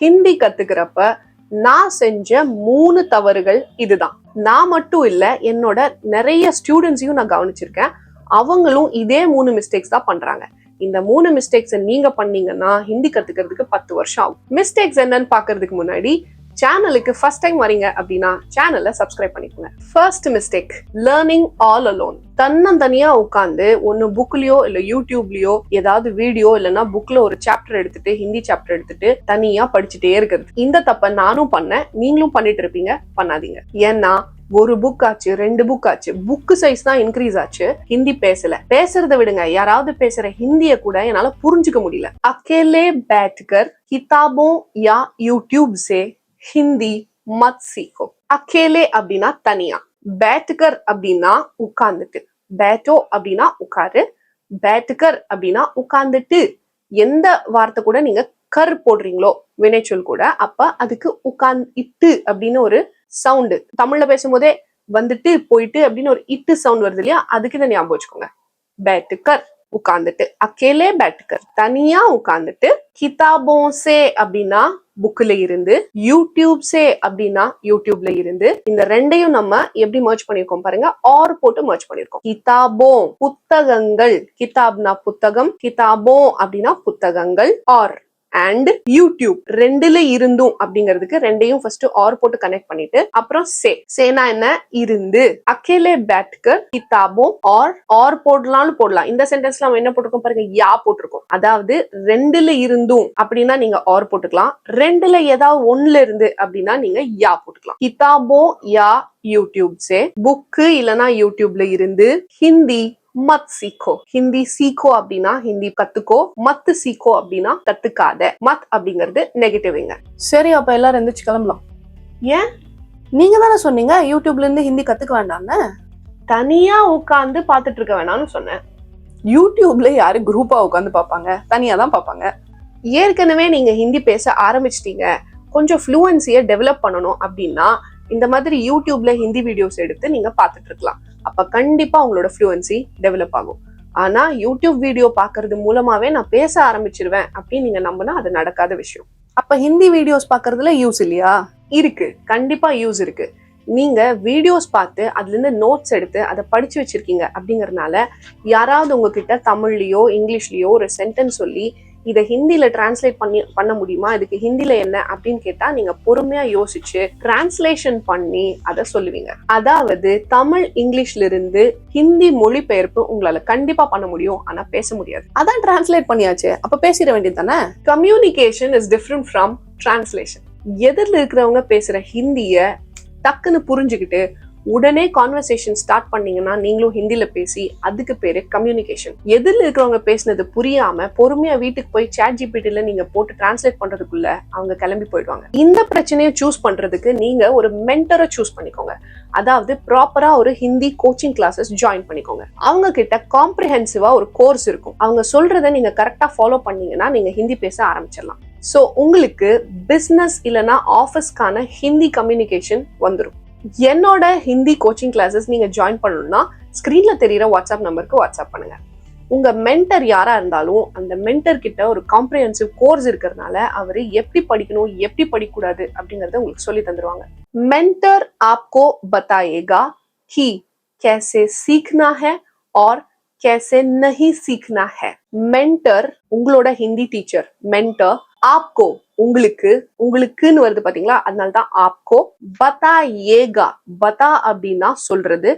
ஹிந்தி கத்துக்கிறப்ப நான் செஞ்ச 3 தவறுகள் இதுதான். நான் மட்டும் இல்ல, என்னோட நிறைய ஸ்டூடெண்ட்ஸையும் நான் கவனிச்சிருக்கேன். அவங்களும் இதே 3 மிஸ்டேக்ஸ் தான் பண்றாங்க. இந்த 3 மிஸ்டேக்ஸ் நீங்க பண்ணீங்கன்னா ஹிந்தி கத்துக்கிறதுக்கு 10 வருஷம் ஆகும். மிஸ்டேக்ஸ் என்னன்னு பாக்குறதுக்கு முன்னாடி சேனலுக்கு ஃபர்ஸ்ட் டைம் வரீங்க அப்படின்னா சேனலை சப்ஸ்கிரைப் பண்ணிக்கோங்க. First mistake, learning all alone. தன்னந்தனியா உட்காந்து ஒன்னு புக்லயோ இல்ல யூடியூப்லயோ ஏதாவது வீடியோ இல்லைன்னா புக்ல ஒரு சாப்டர் எடுத்துட்டு ஹிந்தி சாப்டர் எடுத்துட்டு தனியா படிச்சுட்டே இருக்கிறது. இந்த தப்ப நானும் பண்ணேன், நீங்களும் பண்ணிட்டு இருப்பீங்க. பண்ணாதீங்க. ஏன்னா ஒரு புக் ஆச்சு, 2 புக் ஆச்சு, புக் சைஸ் தான் இன்க்ரீஸ் ஆச்சு, ஹிந்தி பேசல. பேசுறதை விடுங்க, யாராவது பேசுற ஹிந்திய கூட என்னால புரிஞ்சுக்க முடியல. அகேலே बैठकर किताबों या यूट्यूब से ஹிந்தி மத் சீக்கோ. அகேலே அப்படின்னா தனியா, பேட்கர் அப்படின்னா உட்கார்ந்துட்டு, பேட்டோ அப்படின்னா உட்காரு, பேட்கர் அப்படின்னா உட்கார்ந்துட்டு. எந்த வார்த்தை கூட நீங்க கர் போடுறீங்களோ வினைச்சொல் கூட, அப்ப அதுக்கு உட்கார்ந்து அப்படின்னு ஒரு சவுண்டு. தமிழ்ல பேசும்போதே வந்துட்டு போயிட்டு அப்படின்னு ஒரு இட்டு சவுண்ட் வருது இல்லையா, அதுக்கு இதை ஞாபகம் வச்சுக்கோங்க. பேட்கர் உட்கார்ந்துட்டு, அகேலே பேட்கர் தனியா உட்கார்ந்துட்டு, கிதாபோ சே அப்படின்னா புக்ல இருந்து, யூடியூப் சே அப்படின்னா யூடியூப்ல இருந்து. இந்த ரெண்டையும் நம்ம எப்படி மர்ஜ் பண்ணிருக்கோம் பாருங்க, ஆர் போட்டு மர்ஜ் பண்ணிருக்கோம். கிதாபோ புத்தகங்கள், கிதாப்னா புத்தகம், கிதாபோ அப்படின்னா புத்தகங்கள், ஆர் அண்ட் யூடியூப் ரெண்டுல இருந்தும் அப்படிங்கிறதுக்கு ரெண்டையும் ஃபர்ஸ்ட் ஆர் போட்டு கனெக்ட் பண்ணிட்டு அப்புறம் சேனா என்ன, இருந்து. அகேலே பேட்கர் கிதாபோ ஆர் போடலாம்னு போடலாம். இந்த சென்டென்ஸ்ல நம்ம என்ன போட்டிருக்கோம் பாருங்க, யா போட்டிருக்கோம். அதாவது ரெண்டுல இருந்தும் அப்படின்னா நீங்க ஆர் போட்டுக்கலாம், ரெண்டுல ஏதாவது ஒண்ணுல இருந்து அப்படின்னா நீங்க யா போட்டுக்கலாம். கிதாபோ யா யூடியூப் சே, புக்கு இல்லனா யூடியூப்ல இருந்து. ஹிந்தி மத் சீக்கோ, ஹிந்தி சீக்கோ அப்படின்னா ஹிந்தி கத்துக்கோ, மத் சீக்கோ அப்படின்னா கத்துக்காத. மத் அப்படிங்கிறது நெகட்டிவ்ங்க. சரி, அப்ப எல்லாரும் எந்திரிச்சு கிளம்பலாம். ஏன்? நீங்க தானே சொன்னீங்க யூடியூப்ல இருந்து ஹிந்தி கத்துக்க வேண்டாம்னு. தனியா உட்காந்து பாத்துட்டு இருக்க வேணாம்னு சொன்னேன். யூடியூப்ல யாரு குரூப்பா உட்காந்து பாப்பாங்க? தனியா தான் பாப்பாங்க. ஏற்கனவே நீங்க ஹிந்தி பேச ஆரம்பிச்சிட்டீங்க, கொஞ்சம் ஃப்ளூவன்சியை டெவலப் பண்ணணும் அப்படின்னா இந்த மாதிரி யூடியூப்ல ஹிந்தி வீடியோஸ் எடுத்து நீங்க பாத்துட்டு இருக்கலாம். அப்ப கண்டிப்பா உங்களோட ஃப்ளூவன்சி டெவலப் ஆகும். ஆனா யூடியூப் வீடியோ பாக்குறது மூலமாவே நான் பேச ஆரம்பிச்சிருவேன் அப்படின்னு நீங்க நம்பினா அது நடக்காத விஷயம். அப்ப ஹிந்தி வீடியோஸ் பாக்குறதுல யூஸ் இல்லையா? இருக்கு, கண்டிப்பா யூஸ் இருக்கு. நீங்க வீடியோஸ் பார்த்து அதுல இருந்து நோட்ஸ் எடுத்து அதை படிச்சு வச்சிருக்கீங்க அப்படிங்கறதுனால யாராவது உங்ககிட்ட தமிழ்லயோ இங்கிலீஷ்லயோ ஒரு சென்டென்ஸ் சொல்லி இதை ஹிந்தில டிரான்ஸ்லேட் பண்ண முடியுமா, இதுக்கு ஹிந்தில என்ன அப்படின்னு கேட்டா நீங்க பொறுமையா யோசிச்சு டிரான்ஸ்லேஷன் பண்ணி அதை சொல்லுவீங்க. அதாவது தமிழ் இங்கிலீஷ்ல இருந்து ஹிந்தி மொழிபெயர்ப்பு உங்களால கண்டிப்பா பண்ண முடியும், ஆனா பேச முடியாது. அதான் டிரான்ஸ்லேட் பண்ணியாச்சு, அப்ப பேசிட வேண்டியது தானே. Communication is different from translation. எதிரில் இருக்கிறவங்க பேசுற ஹிந்திய டக்குன்னு புரிஞ்சுக்கிட்டு உடனே கான்வர்சேஷன் ஸ்டார்ட் பண்ணீங்கன்னா நீங்களும் ஹிந்தில பேசி, அதுக்கு பேரு கம்யூனிகேஷன். எதிரில் இருக்கிறவங்க பேசினது புரியாம பொறுமையா வீட்டுக்கு போய் சாட் ஜிபிடில நீங்க போட்டு டிரான்ஸ்லேட் பண்றதுக்குள்ள அவங்க கிளம்பி போயிடுவாங்க. இந்த பிரச்சனையை சூஸ் பண்றதுக்கு நீங்க ஒரு மென்டரை சூஸ் பண்ணிக்கோங்க. அதாவது ப்ராப்பரா ஒரு ஹிந்தி கோச்சிங் கிளாஸஸ் ஜாயின் பண்ணிக்கோங்க. அவங்க கிட்ட காம்ப்ரிஹென்சிவா ஒரு கோர்ஸ் இருக்கும். அவங்க சொல்றதை நீங்க கரெக்டா ஃபாலோ பண்ணீங்கன்னா நீங்க ஹிந்தி பேச ஆரம்பிச்சிடலாம். சோ உங்களுக்கு பிசினஸ் இல்லனா ஆபீஸ்க்கான ஹிந்தி கம்யூனிகேஷன் வந்துடும். என்னோட ஹிந்தி கோச்சிங் கிளாஸஸ் நீங்க ஜாயின் பண்ணணும்னா ஸ்கிரீன்ல தெரியுற வாட்ஸ்அப் நம்பருக்கு வாட்ஸ்அப் பண்ணுங்க. உங்க மென்டர் யாரா இருந்தாலும் அந்த மென்டர் கிட்ட ஒரு காம்ப்ரிஹென்சிவ் கோர்ஸ் இருக்கிறதுனால அவரு எப்படி படிக்கணும் எப்படி படிக்கக்கூடாது அப்படிங்கறத உங்களுக்கு சொல்லி தந்துருவாங்க. மென்டர் आपको बताएगा कि कैसे सीखना है और कैसे नहीं सीखना है. மென்டர் உங்களோட ஹிந்தி டீச்சர். மென்டர் आपको உங்களுக்குன்னு வருது பாத்தீங்களா, அதனாலதான் ஆப்கோ. பதா ஏகா, பதா அப்படின்னா சொல்றது,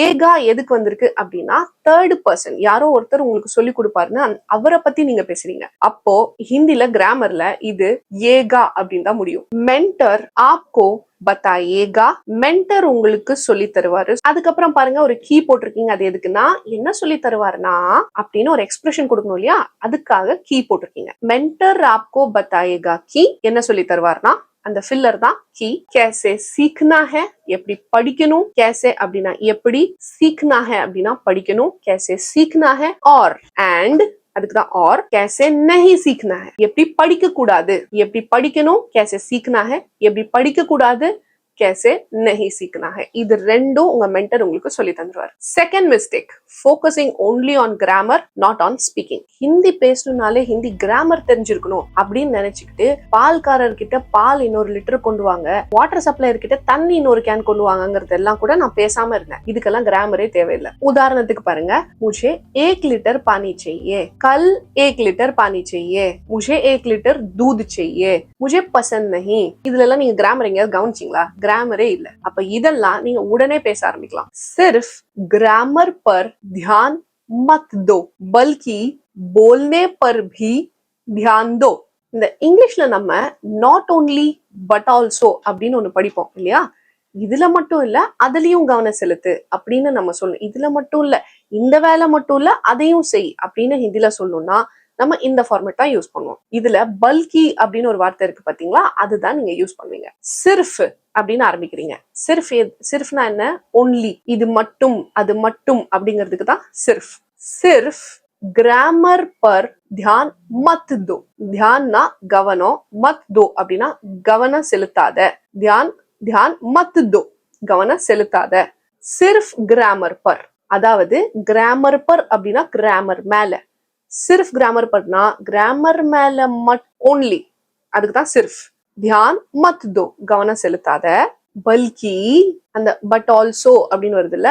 ஏகா எதுக்கு வந்திருக்கு அப்படின்னா தேர்ட் பர்சன், யாரோ ஒருத்தர் உங்களுக்கு சொல்லி கொடுப்பாருன்னு அவரை பத்தி நீங்க பேசுறீங்க. அப்போ ஹிந்தில கிராமர்ல இது ஏகா அப்படின்னு தான் முடியும். மென்டர் ஆப்கோ பதாயேகா, மென்டர் உங்களுக்கு சொல்லி தருவாரு. அதுக்கப்புறம் பாருங்க ஒரு கீ போட்டிருக்கீங்க, அது எதுக்குன்னா என்ன சொல்லி தருவாருன்னா அப்படின்னு ஒரு எக்ஸ்பிரஷன் கொடுக்கணும் இல்லையா, அதுக்காக கீ போட்டிருக்கீங்க. மென்டர் ஆப்கோ பதாயேகா கீ என்ன சொல்லி தருவார்னா அந்த ஃபில்லர் தான் கீ. கேசே சீக்னா ஹே, எப்படி படிக்கணும். கேசே அப்படின்னா எப்படி, சீக்னா ஹே அப்படின்னா படிக்கணும். கேசே சீக்னா ஹே ஆர் அண்ட் அதுக்குதான் ஆர். கேசே நஹி சீக்னா ஹே, எப்படி படிக்க கூடாது, எப்படி படிக்கணும். கேசே சீக்னா ஹே, எப்படி படிக்க கூடாது. कैसे नहीं सीखना है. இது ரெண்டும் உங்க மென்டர் உங்களுக்கு சொல்லி தந்துருவார். Second mistake, focusing only on grammar not on speaking. Hindi பேசணும்னாலே ஹிந்தி கிராமர் தெரிஞ்சிருக்கணும் அப்படின்னு நினைச்சுக்கிட்டு பால்காரர் கிட்ட பால் இன்னொரு லிட்டர் கொண்டு வாங்க, வாட்டர் சப்ளையர் கிட்ட தண்ணி இன்னொரு கேன் கொண்டு வாங்கங்கிறது எல்லாம் கூட நான் பேசாம இருந்தேன். இதுக்கெல்லாம் கிராமரே தேவையில்லை. உதாரணத்துக்கு பாருங்க, मुझे 1 लीटर पानी चाहिए, कल 1 लीटर पानी चाहिए, मुझे 1 लीटर दूध चाहिए, मुझे पसंद नहीं. இதுல எல்லாம் நீங்க கிராமர் எங்கயாவது கவனிச்சீங்களா? கிராமரே இல்ல. அப்ப இதெல்லாம் நீங்க உடனே பேச ஆரம்பிக்கலாம். सिर्फ ग्रामर पर ध्यान मत दो, बल्कि बोलने पर भी ध्यान दो. இந்த இங்கிலீஷ்ல நம்ம நாட் ஓன்லி பட் ஆல்சோ அப்படின்னு ஒண்ணு படிப்போம் இல்லையா? இதுல மட்டும் இல்ல அதுலயும் கவனம் செலுத்து அப்படின்னு நம்ம சொல்லணும். இதுல மட்டும் இல்ல, இந்த வேலை மட்டும் இல்ல அதையும் செய் அப்படின்னு ஹிந்தில சொல்லணும்னா நம்ம இந்த ஃபார்மேட் தான் யூஸ் பண்ணுவோம். இதுல பல்கி அப்படின்னு ஒரு வார்த்தை இருக்கு பாத்தீங்களா, அதுதான் நீங்க யூஸ் பண்ணுவீங்க. சிர்ஃப் அப்படின்னு ஆரம்பிக்கிறீங்க. சிர்ஃப்னா என்ன? ஒன்லி, இது மட்டும் அது மட்டும் அப்படிங்கிறதுக்கு தான் சிர்ஃப். சிர்ஃப் கிராமர் பர் தியான் மத் தோ. தியான்னா கவனம், மத் தோ அப்படின்னா கவனம் செலுத்தாத. தியான் மத் தோ, கவனம் செலுத்தாத. சிர்ஃப் கிராமர் பர், அதாவது கிராமர் பர் அப்படின்னா கிராமர் மேல, சிர்ஃப் கிராமர் பர்னா கிராமர் மேல ஓன்லி, அதுக்கு தான் சிர்ஃப். தியான் மத் தோ, கவனம் செலுத்தாத. பல்கி, அந்த பட் ஆல்சோ அப்படின்னு வருது இல்ல,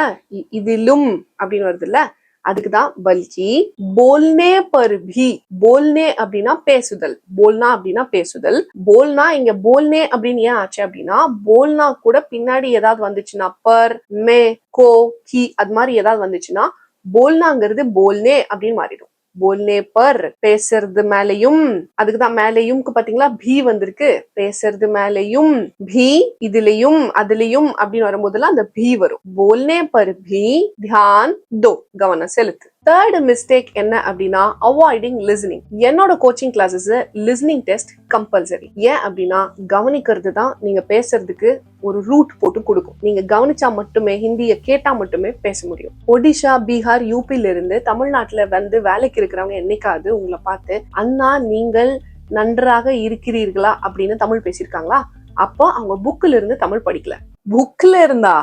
இதிலும் அப்படின்னு வருது இல்ல, அதுக்குதான் பல்கி. போல்னே பர் பி, போல்னே அப்படின்னா பேசுதல், போல்னா அப்படின்னா பேசுதல். போல்னா இங்க போல்னே அப்படின்னு ஏன் ஆச்சு அப்படின்னா, போல்னா கூட பின்னாடி ஏதாவது வந்துச்சுன்னா பர், மே, கோ, கி அது மாதிரி ஏதாவது வந்துச்சுன்னா போல்னாங்கிறது போல்னே அப்படின்னு மாறிடும். போல்னே பர், பேசுறது மேலையும், அதுக்குதான் மேலையும்க்கு பாத்தீங்களா பி வந்திருக்கு. பேசுறது மேலையும், பி இதுலயும் அதுலயும் அப்படின்னு வரும்போதெல்லாம் அந்த பி வரும். போல்னே பர் பி தியான் தோ, கவனம் செலுத்து. தேர்ட் மிஸ்டேக் என்ன அப்படின்னா அவாய்டிங் லிசனிங். என்னோட coaching classes listening test compulsory. ஏன் அப்படின்னா கவனிக்கிறது தான் நீங்க பேசுறதுக்கு ஒரு ரூட் போட்டு கொடுக்கும். நீங்க கவனிச்சா மட்டுமே, ஹிந்தியை கேட்டா மட்டுமே பேச முடியும். ஒடிஷா, பீகார், யூபில இருந்து தமிழ்நாட்டுல வந்து வேலைக்கு இருக்கிறவங்க என்னைக்காவது உங்களை பார்த்து அண்ணா நீங்கள் நன்றாக இருக்கிறீர்களா அப்படின்னு தமிழ் பேசியிருக்காங்களா? அப்போ அவங்க புக்ல இருந்து தமிழ் படிக்கல. புக்ல இருந்தா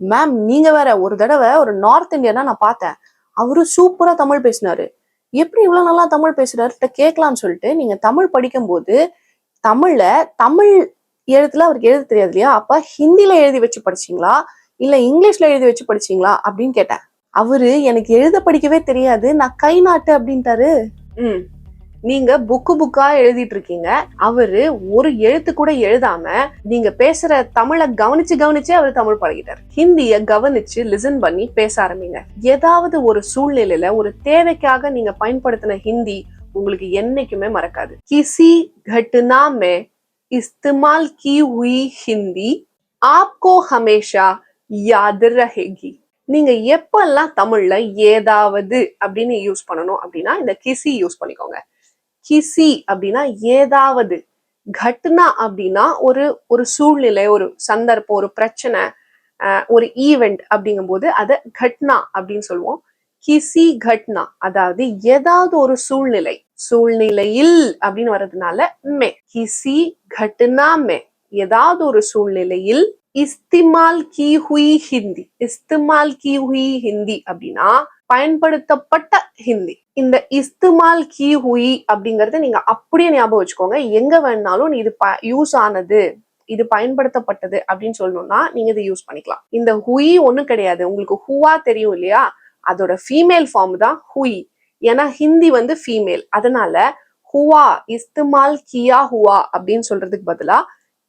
மேம் நீங்க வேற, ஒரு தடவை ஒரு நார்த் இந்தியனா நான் பார்த்தேன், அவரு சூப்பரா தமிழ் பேசினாரு, எப்படி இவ்வளவு நல்லா தமிழ் பேசுறாரு கேட்கலாம்னு சொல்லிட்டு நீங்க தமிழ் படிக்கும் போது தமிழ் எழுத்துல அவருக்கு எழுத தெரியாது இல்லையா, அப்ப ஹிந்தில எழுதி வச்சு படிச்சீங்களா இல்ல இங்கிலீஷ்ல எழுதி வச்சு படிச்சீங்களா அப்படின்னு கேட்டேன். அவரு எனக்கு எழுத படிக்கவே தெரியாது, நான் கை நாட்டு அப்படின்ட்டாரு. நீங்க புக்கா எழுதிட்டு இருக்கீங்க, அவரு ஒரு எழுத்து கூட எழுதாம நீங்க பேசுற தமிழை கவனிச்சு அவர் தமிழ் பழகிட்டார். ஹிந்திய கவனிச்சு லிசன் பண்ணி பேச ஆரம்பிங்க. ஏதாவது ஒரு சூழ்நிலையில ஒரு தேவைக்காக நீங்க பயன்படுத்தின ஹிந்தி உங்களுக்கு என்னைக்குமே மறக்காது. கிசி घटना में इस्तेमाल की हुई हिंदी आपको हमेशा याद रहेगी. நீங்க எப்பெல்லாம் தமிழ்ல ஏதாவது அப்படின்னு யூஸ் பண்ணணும் அப்படின்னா இந்த கிசி யூஸ் பண்ணிக்கோங்க. கிசி அப்படின்னா ஏதாவது, கட்னா அப்படின்னா ஒரு சூழ்நிலை, ஒரு சந்தர்ப்பம், ஒரு பிரச்சனை, ஒரு ஈவெண்ட் அப்படிங்கும் போது அதை கட்னா அப்படின்னு சொல்லுவோம். கிசி கட்னா அதாவது ஏதாவது ஒரு சூழ்நிலை, சூழ்நிலையில் அப்படின்னு வர்றதுனால மே. கிசி கட்னா மே, ஏதாவது ஒரு சூழ்நிலையில். இஸ்திமால் கி ஹுய் ஹிந்தி, இஸ்திமால் கி ஹுய் ஹிந்தி அப்படின்னா பயன்படுத்தப்பட்ட ஹிந்தி. இந்த இஸ்திமால் கி ஹுய் அப்படிங்கறத நீங்க அப்படியே ஞாபகம் வச்சுக்கோங்க. எங்க வேணாலும் இது யூஸ் ஆனது, இது பயன்படுத்தப்பட்டது அப்படின்னு சொல்லணும்னா நீங்க இதை யூஸ் பண்ணிக்கலாம். இந்த ஹுய் ஒண்ணும் கிடையாது, உங்களுக்கு ஹுவா தெரியும் இல்லையா, அதோட ஃபீமேல் ஃபார்ம் தான் ஹுய். ஏன்னா ஹிந்தி வந்து ஃபீமேல், அதனால ஹுவா, இஸ்திமால் கியா ஹுவா அப்படின்னு சொல்றதுக்கு பதிலா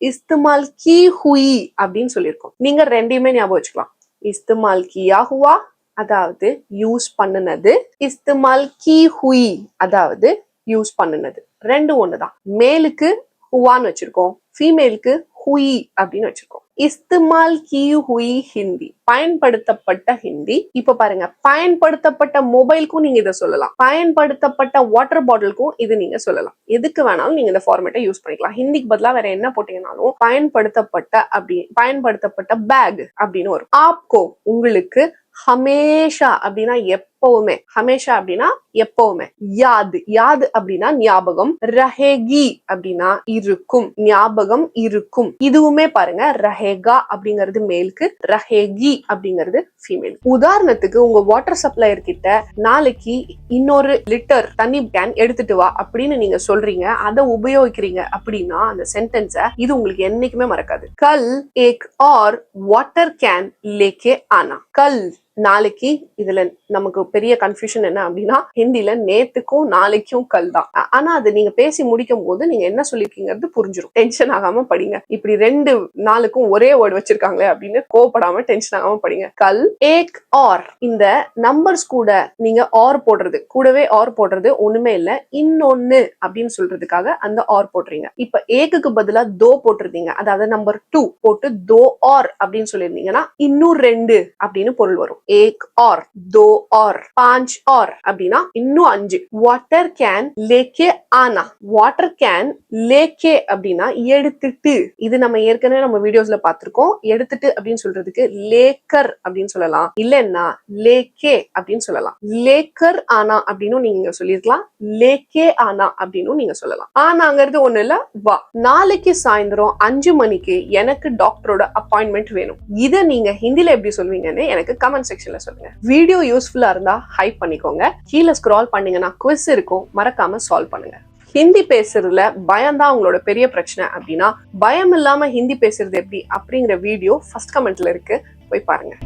இஸ்திமால் கி ஹுய் அப்படின்னு சொல்லியிருக்கோம். நீங்க ரெண்டையுமே ஞாபகம் வச்சுக்கலாம். இஸ்திமால் கியா ஹுவா அதாவது யூஸ் பண்ணுனது, இஸ்திமால் கி ஹுய் அதாவது யூஸ் பண்ணுனது, ரெண்டு ஒண்ணுதான். மேலுக்கு ஹுவான்னு வச்சிருக்கோம், ஃபீமேலுக்கு ஹுய் அப்படின்னு வச்சிருக்கோம். இஸ்திமால் கி ஹுய் ஹிந்தி, பயன்படுத்தப்பட்ட ஹிந்தி. இப்ப பாருங்க, பயன்படுத்தப்பட்ட மொபைலுக்கும் நீங்க இதை சொல்லலாம், பயன்படுத்தப்பட்ட வாட்டர் பாட்டிலுக்கும் இது நீங்க சொல்லலாம். எதுக்கு வேணாலும் நீங்க இந்த ஃபார்மேட்டை யூஸ் பண்ணிக்கலாம். ஹிந்திக்கு பதிலா வேற என்ன போட்டீங்கன்னாலும் பயன்படுத்தப்பட்ட அப்படி, பயன்படுத்தப்பட்ட பேக் அப்படின்னு வரும். ஆப்கோ உங்களுக்கு, ஹமேஷா அப்படின்னா எப்ப எப்பவுமே. ஹமேஷா அப்படின்னா எப்பவுமே. யாத் யாத் அப்படின்னா ஞாபகம். ரஹேகி அப்படின்னா இருக்கும், ஞாபகம் இருக்கும். இதுவுமே பாருங்க, ரஹேகா அப்படிங்கிறது மேலுக்கு, ரஹேகி அப்படிங்கிறது ஃபீமேல். உதாரணத்துக்கு உங்க வாட்டர் சப்ளையர் கிட்ட நாளைக்கு இன்னொரு லிட்டர் தண்ணி கேன் எடுத்துட்டு வா அப்படின்னு நீங்க சொல்றீங்க, அதை உபயோகிக்கிறீங்க அப்படின்னா அந்த சென்டென்ஸ இது உங்களுக்கு என்னைக்குமே மறக்காது. கல் ஏக் ஆர் வாட்டர் கேன் லேக்கே ஆனா. கல் நாளைக்கு. இதுல நமக்கு பெரிய கன்ஃபியூஷன் என்ன அப்படின்னா, ஹிந்தில நேத்துக்கும் நாளைக்கும் கல் தான். ஆனா அது நீங்க பேசி முடிக்கும் போது நீங்க என்ன சொல்லிருக்கீங்கிறது புரிஞ்சிடும். டென்ஷன் ஆகாம படிங்க. இப்படி 2 நாளுக்கும் ஒரே வேர்டு வச்சிருக்காங்களே அப்படின்னு கோவப்படாம டென்ஷன் ஆகாம படிங்க. கல் ஏக் ஆர். இந்த நம்பர்ஸ் கூட நீங்க ஆர் போடுறது, கூடவே ஆர் போடுறது ஒண்ணுமே இல்ல, இன்னொன்னு அப்படின்னு சொல்றதுக்காக அந்த ஆர் போடுறீங்க. இப்ப ஏக்குக்கு பதிலா தோ போட்டிருந்தீங்க, அதாவது நம்பர் 2 போட்டு தோ ஆர் அப்படின்னு சொல்லியிருந்தீங்கன்னா இன்னும் 2 அப்படின்னு பொருள் வரும். एक और, दो और, 5 और அப்படின்னா இன்னும் 5. வாட்டர் கேன் லேக்கே ஆனா. வாட்டர் கேன் லேக்கே அப்படின்னா எடுத்துட்டு. இது நம்ம ஏற்கனவே நம்ம வீடியோஸ்ல பார்த்திருக்கோம். எடுத்துட்டு அப்படின்னு சொல்றதுக்கு லேக்கர் அப்படின்னு சொல்லலாம், இல்லன்னா லேக்கே அப்படின்னு சொல்லலாம். லேக்கர் ஆனா அப்படின்னு நீங்க சொல்லிருக்கலாம், லேக்கே ஆனா அப்படின்னு நீங்க சொல்லலாம். ஆனாங்கிறது ஒண்ணு இல்ல, வா. நாளைக்கு சாயந்தரம் 5 மணிக்கு எனக்கு டாக்டரோட அப்பாயின்மெண்ட் வேணும். இதை நீங்க ஹிந்தில எப்படி சொல்வீங்கன்னு எனக்கு கமெண்ட் செக்ஷன்ல சொல்லுங்க. வீடியோ யூஸ்ஃபுல்லா இருந்தா ஹைப் பண்ணிக்கோங்க. கீழே ஸ்க்ரால் பண்ணீங்கன்னா குவிஸ் இருக்கும், மறக்காம சால்வ் பண்ணுங்க. ஹிந்தி பேசுறதுல பயம்தான் உங்களோட பெரிய பிரச்சனை அப்படின்னா, பயம் இல்லாம ஹிந்தி பேசுறது எப்படி அப்படிங்கிற வீடியோ ஃபர்ஸ்ட் கமெண்ட்ல இருக்கு, போய் பாருங்க.